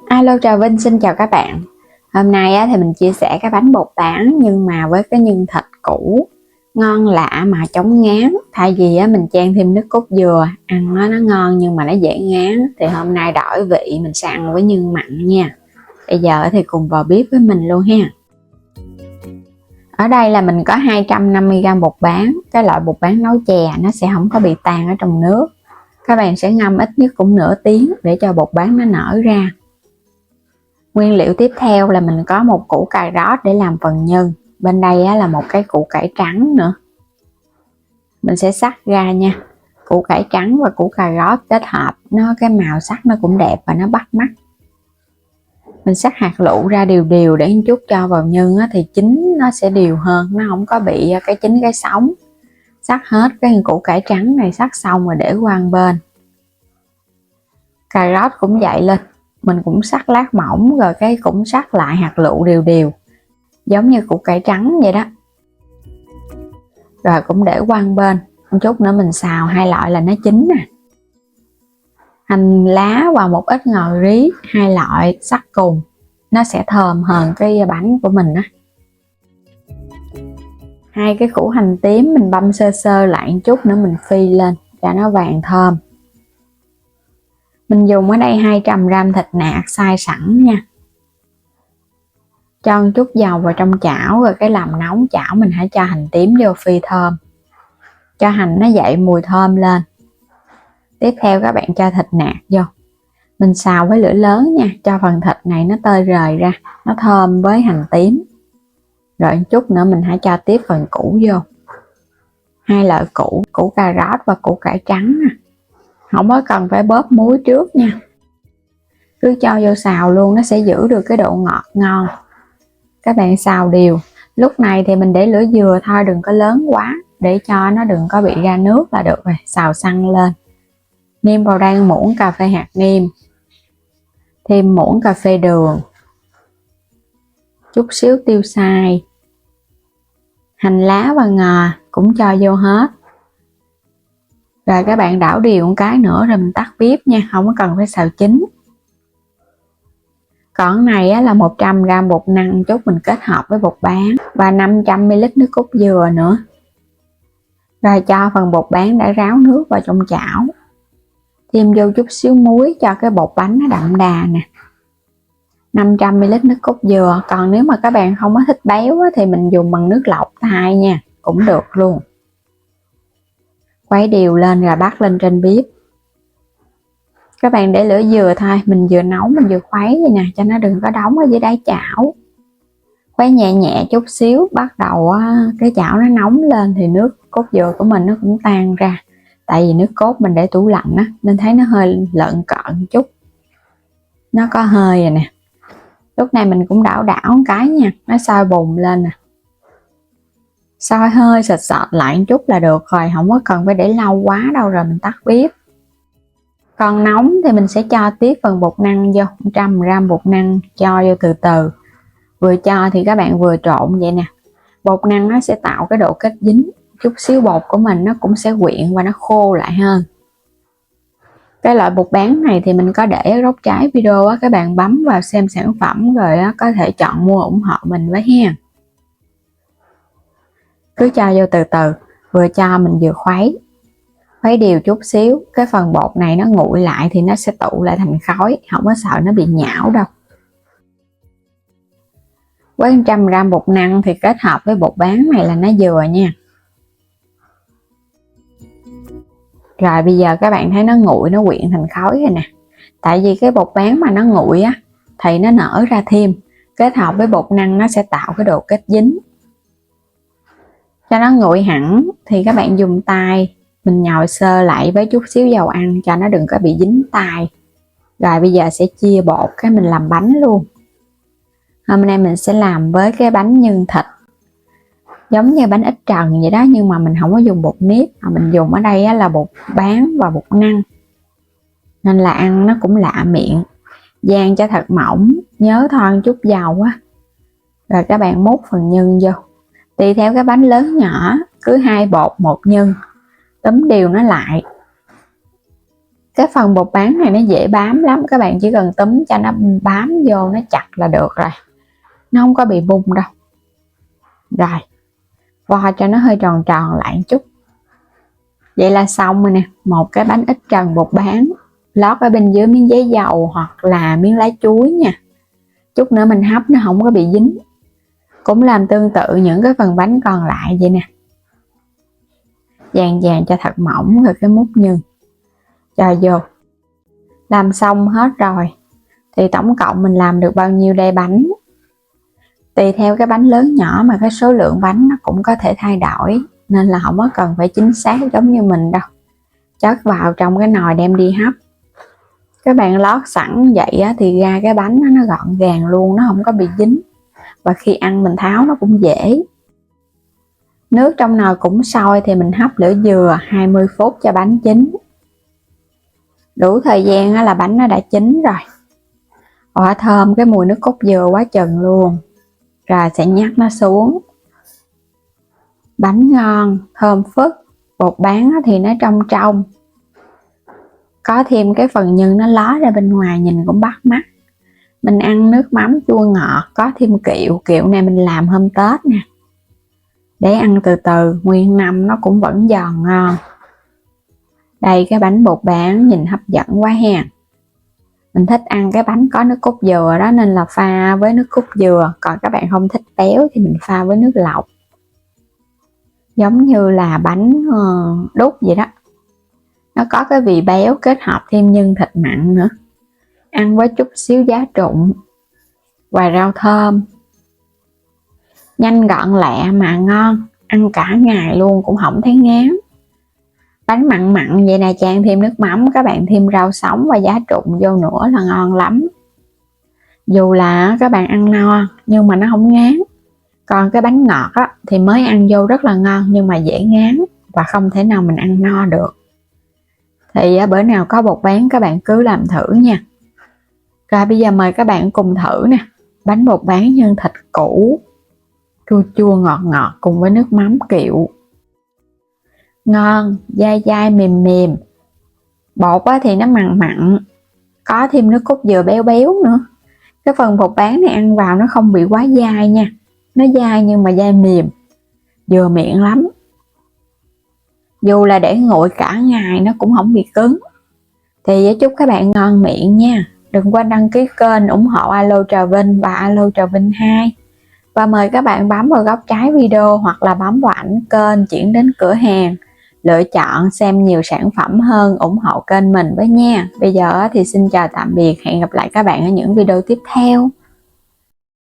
Alo, chào Vinh, xin chào các bạn. Hôm nay thì mình chia sẻ cái bánh bột tảng nhưng mà với cái nhân thịt cũ ngon lạ mà chống ngán. Thay vì mình chan thêm nước cốt dừa, ăn nó ngon nhưng mà nó dễ ngán, thì hôm nay đổi vị mình sẽ ăn với nhân mặn nha. Bây giờ thì cùng vào bếp với mình luôn ha. Ở đây là mình có 250g bột bán. Cái loại bột bán nấu chè nó sẽ không có bị tan ở trong nước. Các bạn sẽ ngâm ít nhất cũng nửa tiếng để cho bột bán nó nở ra. Nguyên liệu tiếp theo là mình có một củ cà rốt để làm phần nhân. Bên đây là một cái củ cải trắng nữa. Mình sẽ sắc ra nha. Củ cải trắng và củ cà rốt kết hợp, cái màu sắc nó cũng đẹp và nó bắt mắt. Mình sắc hạt lựu ra đều để chút cho vào nhân thì chín nó sẽ đều hơn, nó không có bị cái chín cái sống. Sắc hết cái củ cải trắng này, sắc xong rồi để qua một bên. Cà rốt cũng vậy lên, mình cũng sắc lát mỏng rồi cũng sắc lại hạt lựu đều giống như củ cải trắng vậy đó. Rồi cũng để qua một bên, một chút nữa mình xào hai loại là nó chín nè. Hành lá và một ít ngò rí, hai loại sắc cùng, nó sẽ thơm hơn cái bánh của mình á. Hai cái củ hành tím mình băm sơ lại một chút nữa mình phi lên cho nó vàng thơm. Mình dùng ở đây 200g thịt nạc xay sẵn nha. Cho một chút dầu vào trong chảo, rồi làm nóng chảo mình hãy cho hành tím vô phi thơm, cho hành nó dậy mùi thơm lên. Tiếp theo các bạn cho thịt nạc vô, mình xào với lửa lớn nha, cho phần thịt này nó tơi rời ra, nó thơm với hành tím. Rồi một chút nữa mình hãy cho tiếp phần củ vô, hai loại củ cà rốt và củ cải trắng nè. Không có cần phải bóp muối trước nha, cứ cho vô xào luôn, nó sẽ giữ được cái độ ngọt ngon. Các bạn xào đều. Lúc này thì mình để lửa vừa thôi, đừng có lớn quá, để cho nó đừng có bị ra nước là được rồi. Xào săn lên. Nêm vào đây muỗng cà phê hạt nêm, thêm muỗng cà phê đường, chút xíu tiêu xay, hành lá và ngò cũng cho vô hết. Rồi các bạn đảo đều một cái nữa rồi mình tắt bếp nha, không có cần phải xào chín. Còn này là 100g bột năng chút mình kết hợp với bột bán và 500ml nước cốt dừa nữa. Rồi cho phần bột bán đã ráo nước vào trong chảo, thêm vô chút xíu muối cho cái bột bánh nó đậm đà nè. 500ml nước cốt dừa. Còn nếu mà các bạn không có thích béo thì mình dùng bằng nước lọc thay nha, cũng được luôn. Khuấy đều lên rồi bắt lên trên bếp. Các bạn để lửa vừa thôi, mình vừa nấu mình vừa khuấy vậy nè, cho nó đừng có đóng ở dưới đáy chảo. Khuấy nhẹ nhẹ chút xíu, bắt đầu cái chảo nó nóng lên thì nước cốt dừa của mình nó cũng tan ra. Tại vì nước cốt mình để tủ lạnh á, nên thấy nó hơi lợn cợn chút, nó có hơi rồi nè. Lúc này mình cũng đảo một cái nha, nó sôi bùng lên nè. Sôi hơi sệt lại một chút là được rồi, không có cần phải để lâu quá đâu, rồi mình tắt bếp. Còn nóng thì mình sẽ cho tiếp phần bột năng vô, 100g bột năng cho vô từ từ. Vừa cho thì các bạn vừa trộn vậy nè. Bột năng nó sẽ tạo cái độ kết dính, chút xíu bột của mình nó cũng sẽ quyện và nó khô lại hơn. Cái loại bột bán này thì mình có để ở góc trái video á, các bạn bấm vào xem sản phẩm rồi có thể chọn mua ủng hộ mình với ha. Cứ cho vô từ từ, vừa cho mình vừa khuấy đều chút xíu. Cái phần bột này nó nguội lại thì nó sẽ tụ lại thành khói, không có sợ nó bị nhão đâu. Với 100g bột năng thì kết hợp với bột bán này là nó vừa nha. Rồi bây giờ các bạn thấy nó nguội, nó quyện thành khói rồi nè. Tại vì cái bột bán mà nó nguội á thì nó nở ra thêm, kết hợp với bột năng nó sẽ tạo cái độ kết dính. Cho nó nguội hẳn thì các bạn dùng tay mình nhồi sơ lại với chút xíu dầu ăn cho nó đừng có bị dính tay. Rồi bây giờ sẽ chia bột cái mình làm bánh luôn. Hôm nay mình sẽ làm với cái bánh nhân thịt, giống như bánh ít trần vậy đó, nhưng mà mình không có dùng bột nếp, mà mình dùng ở đây là bột bán và bột năng, nên là ăn nó cũng lạ miệng. Rang cho thật mỏng, nhớ thoa chút dầu á. Rồi các bạn múc phần nhân vô, tùy theo cái bánh lớn nhỏ, cứ 2 bột 1 nhân, túm đều nó lại. Cái phần bột bán này nó dễ bám lắm, các bạn chỉ cần túm cho nó bám vô, nó chặt là được rồi, nó không có bị bung đâu. Rồi vo cho nó hơi tròn tròn lại một chút. Vậy là xong rồi nè, một cái bánh ít trần bột bán, lót ở bên dưới miếng giấy dầu hoặc là miếng lá chuối nha, chút nữa mình hấp nó không có bị dính. Cũng làm tương tự những cái phần bánh còn lại vậy nè, dàn dàn cho thật mỏng rồi cái mút nhừng cho vô. Làm xong hết rồi thì tổng cộng mình làm được bao nhiêu đây bánh? Tùy theo cái bánh lớn nhỏ mà cái số lượng bánh nó cũng có thể thay đổi, nên là không có cần phải chính xác giống như mình đâu. Chất vào trong cái nồi đem đi hấp. Các bạn lót sẵn vậy thì ra cái bánh nó gọn gàng luôn, nó không có bị dính, và khi ăn mình tháo nó cũng dễ. Nước trong nồi cũng sôi thì mình hấp lửa dừa 20 phút cho bánh chín. Đủ thời gian là bánh nó đã chín rồi. Ủa, thơm cái mùi nước cốt dừa quá chừng luôn. Rồi sẽ nhắc nó xuống. Bánh ngon, thơm phức, bột bán thì nó trong trong. Có thêm cái phần nhân nó ló ra bên ngoài nhìn cũng bắt mắt. Mình ăn nước mắm chua ngọt, có thêm kiệu. Kiệu này mình làm hôm Tết nè, để ăn từ từ, nguyên năm nó cũng vẫn giòn ngon. Đây cái bánh bột bán nhìn hấp dẫn quá ha. Mình thích ăn cái bánh có nước cốt dừa đó nên là pha với nước cốt dừa. Còn các bạn không thích béo thì mình pha với nước lọc, giống như là bánh đúc vậy đó. Nó có cái vị béo kết hợp thêm nhân thịt mặn nữa, ăn với chút xíu giá trụng và rau thơm. Nhanh gọn lẹ mà ngon, ăn cả ngày luôn cũng không thấy ngán. Bánh mặn mặn vậy này, chan thêm nước mắm, các bạn thêm rau sống và giá trụng vô nữa là ngon lắm. Dù là các bạn ăn no nhưng mà nó không ngán. Còn cái bánh ngọt thì mới ăn vô rất là ngon nhưng mà dễ ngán và không thể nào mình ăn no được. Thì bữa nào có bột bán các bạn cứ làm thử nha. Rồi bây giờ mời các bạn cùng thử nè. Bánh bột bán nhân thịt củ, chua chua ngọt ngọt cùng với nước mắm kiệu. Ngon, dai dai mềm mềm. Bột thì nó mặn mặn, có thêm nước cốt dừa béo béo nữa. Cái phần bột bán này ăn vào nó không bị quá dai nha. Nó dai nhưng mà dai mềm, vừa miệng lắm. Dù là để nguội cả ngày nó cũng không bị cứng. Thì chúc các bạn ngon miệng nha. Đừng quên đăng ký kênh ủng hộ Alo Trà Vinh và Alo Trà Vinh 2. Và mời các bạn bấm vào góc trái video hoặc là bấm vào ảnh kênh chuyển đến cửa hàng, lựa chọn xem nhiều sản phẩm hơn, ủng hộ kênh mình với nha. Bây giờ thì xin chào tạm biệt, hẹn gặp lại các bạn ở những video tiếp theo.